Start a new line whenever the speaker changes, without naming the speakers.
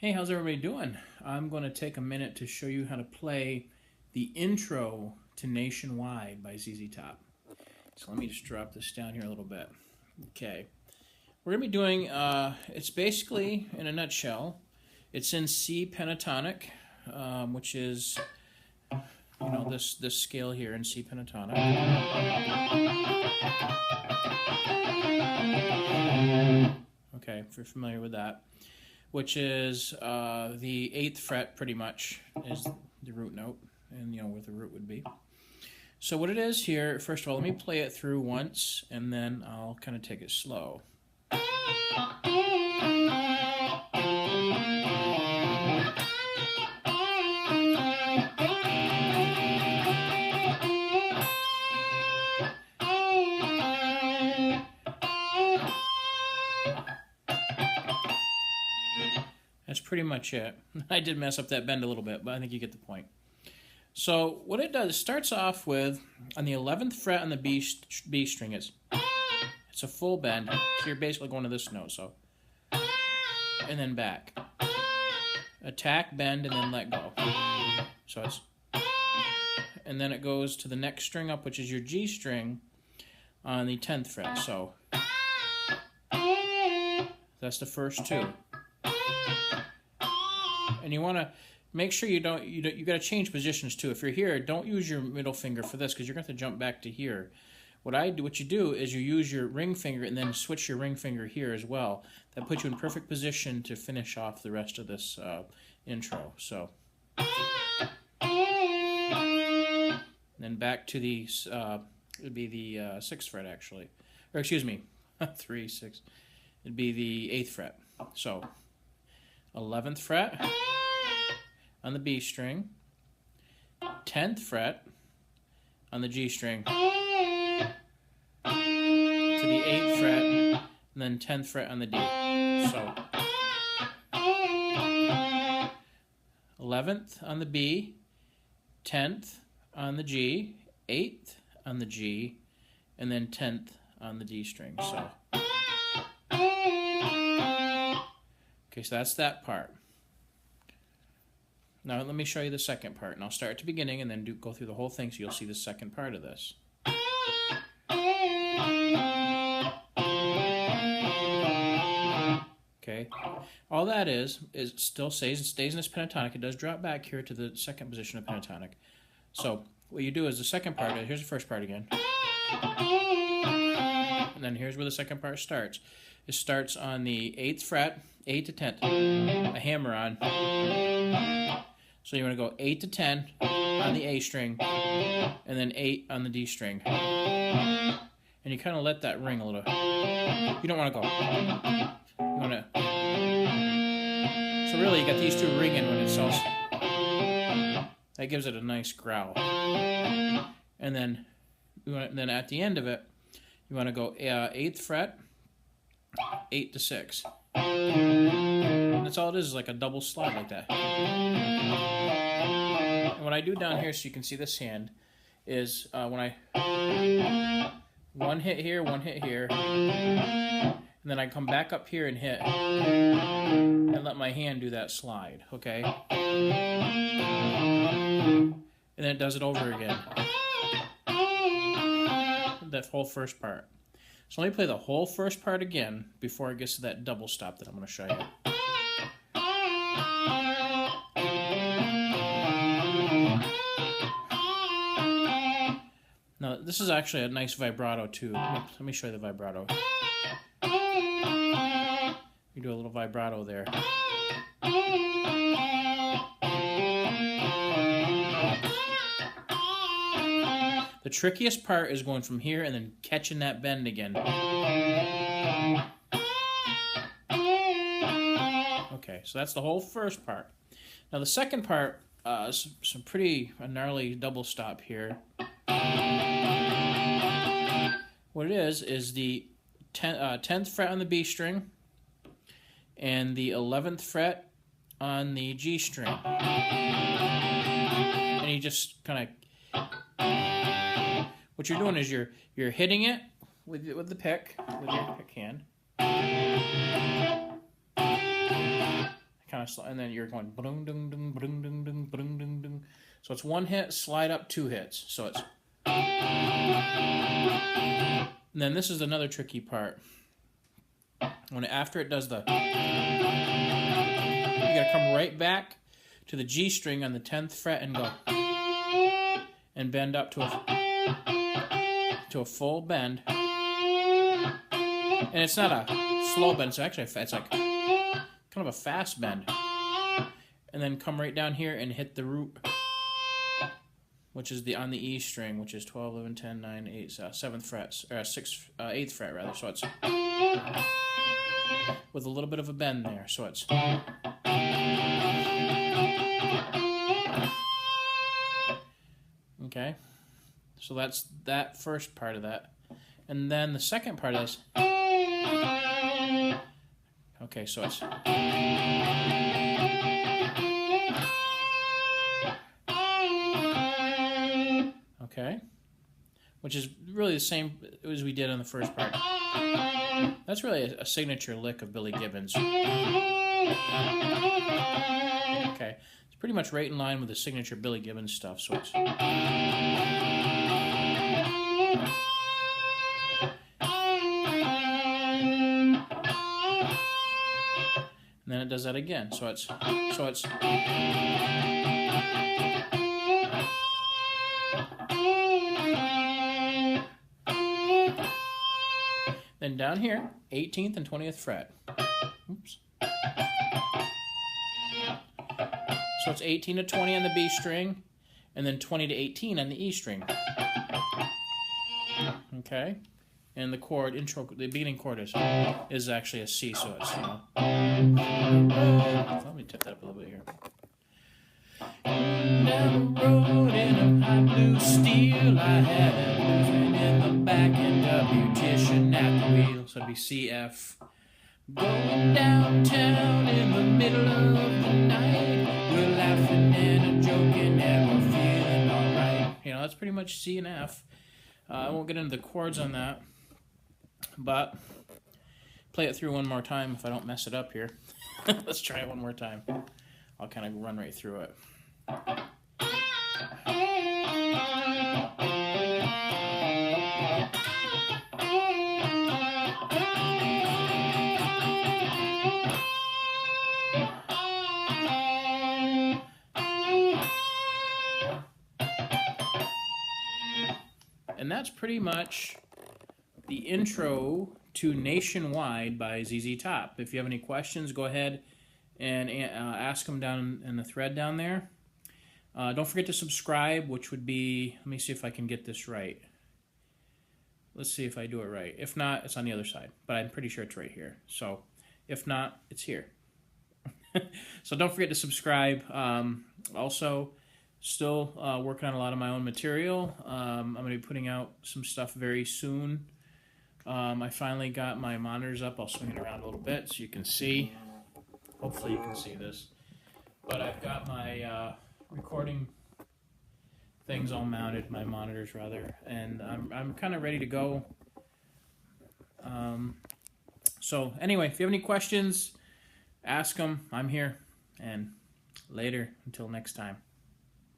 Hey, how's everybody doing? I'm going to take a minute to show you how to play the intro to Nationwide by ZZ Top. So let me just drop this down here a little bit. Okay. We're going to be doing, it's basically, in a nutshell, it's in C pentatonic, which is, this scale here in C pentatonic. Okay, if you're familiar with that. Which is the 8th fret, pretty much, is the root note, and where the root would be. So what it is here, first of all, let me play it through once, and then I'll kind of take it slow. That's pretty much it. I did mess up that bend a little bit, but I think you get the point. So what it does, it starts off with, on the 11th fret on the B string, it's a full bend, so you're basically going to this note, so, and then back. Attack, bend, and then let go. So it's, and then it goes to the next string up, which is your G string, on the 10th fret, so that's the first two. And you want to make sure you got to change positions too. If you're here, don't use your middle finger for this because you're going to have to jump back to here. What you do is you use your ring finger and then switch your ring finger here as well. That puts you in perfect position to finish off the rest of this intro. So, then back to the it would be the 6th fret actually, or excuse me, 3, 6. It'd be the 8th fret. So 11th fret on the B string, 10th fret on the G string, to the 8th fret, and then 10th fret on the D. So 11th on the B, 10th on the G, 8th on the G, and then 10th on the D string. So okay, so that's that part. Now let me show you the second part, and I'll start at the beginning and then go through the whole thing so you'll see the second part of this. Okay, all that is still stays in this pentatonic. It does drop back here to the second position of pentatonic. So what you do is the second part, here's the first part again. And then here's where the second part starts. It starts on the 8th fret, 8 to 10th, a hammer on. So you want to go 8 to 10 on the A string, and then 8 on the D string. And you kind of let that ring a little. You don't want to go. You want to. So really, you got these two ringing when it's also. That gives it a nice growl. And then at the end of it, you want to go 8th fret, 8 to 6. And that's all it is like a double slide like that. And what I do down here so you can see this hand is when I one hit here, and then I come back up here and hit and let my hand do that slide, okay? And then it does it over again. That whole first part. So let me play the whole first part again before it gets to that double stop that I'm going to show you. Now this is actually a nice vibrato too. Let me show you the vibrato. You do a little vibrato there. The trickiest part is going from here and then catching that bend again. Okay, so that's the whole first part. Now the second part is some pretty gnarly double stop here. What it is the 10th fret on the B string and the 11th fret on the G string. And you just kind of... What you're doing is you're hitting it with the pick, with your pick hand. Kind and then you're going brung dung dung brung dung dung brung dung dung. So it's one hit, slide up, two hits. So it's. And then this is another tricky part. When after it does the, you gotta come right back to the G string on the 10th fret and go, and bend up to a full bend. And it's not a slow bend, so actually it's like kind of a fast bend. And then come right down here and hit the root, which is on the E string, which is 12, 11, 10, 9, 8, 7th frets, or 8th fret rather. So it's with a little bit of a bend there. So it's. Okay, so that's that first part of that. And then the second part is. Okay, so it's. Okay, which is really the same as we did on the first part. That's really a signature lick of Billy Gibbons. Okay, it's pretty much right in line with the signature Billy Gibbons stuff, so it's. And then it does that again, so it's. Then down here, 18th and 20th fret. Oops. So it's 18 to 20 on the B string, and then 20 to 18 on the E string. Okay? And the chord, the beginning chord is actually a C, so it's, let me tip that up a little bit here. Down the road in a high blue steel, I had a bluesman in the back and a beautician at the wheel. So it'd be C, F. Going downtown in the middle of the night, we're laughing and a joking and we're feeling alright. That's pretty much C and F. I won't get into the chords on that, but play it through one more time if I don't mess it up here. Let's try it one more time. I'll kind of run right through it. And that's pretty much the intro to Nationwide by ZZ Top. If you have any questions, go ahead and ask them down in the thread down there. Don't forget to subscribe, which would be, let me see if I can get this right. Let's see if I do it right. If not, it's on the other side, but I'm pretty sure it's right here. So if not, it's here. So don't forget to subscribe. Also, still working on a lot of my own material. I'm going to be putting out some stuff very soon. I finally got my monitors up. I'll swing it around a little bit so you can see. Hopefully you can see this. But I've got my recording things all mounted, my monitors rather, and I'm kind of ready to go. So anyway, if you have any questions, ask them. I'm here, and later until next time.